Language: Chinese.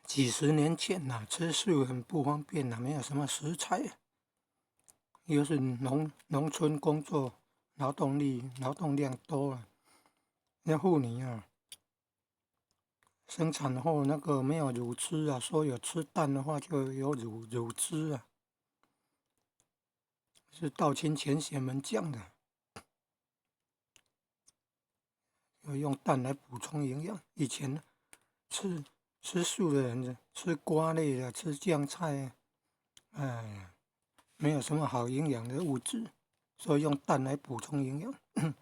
几十年前吃素很不方便没有什么食材，又是农村工作，劳动量多那妇女生产后那个没有乳汁说有吃蛋的话就有乳汁是道亲前邪门降的，要用蛋来补充营养。以前吃素的人吃瓜类的，吃酱菜没有什么好营养的物质，所以用蛋来补充营养。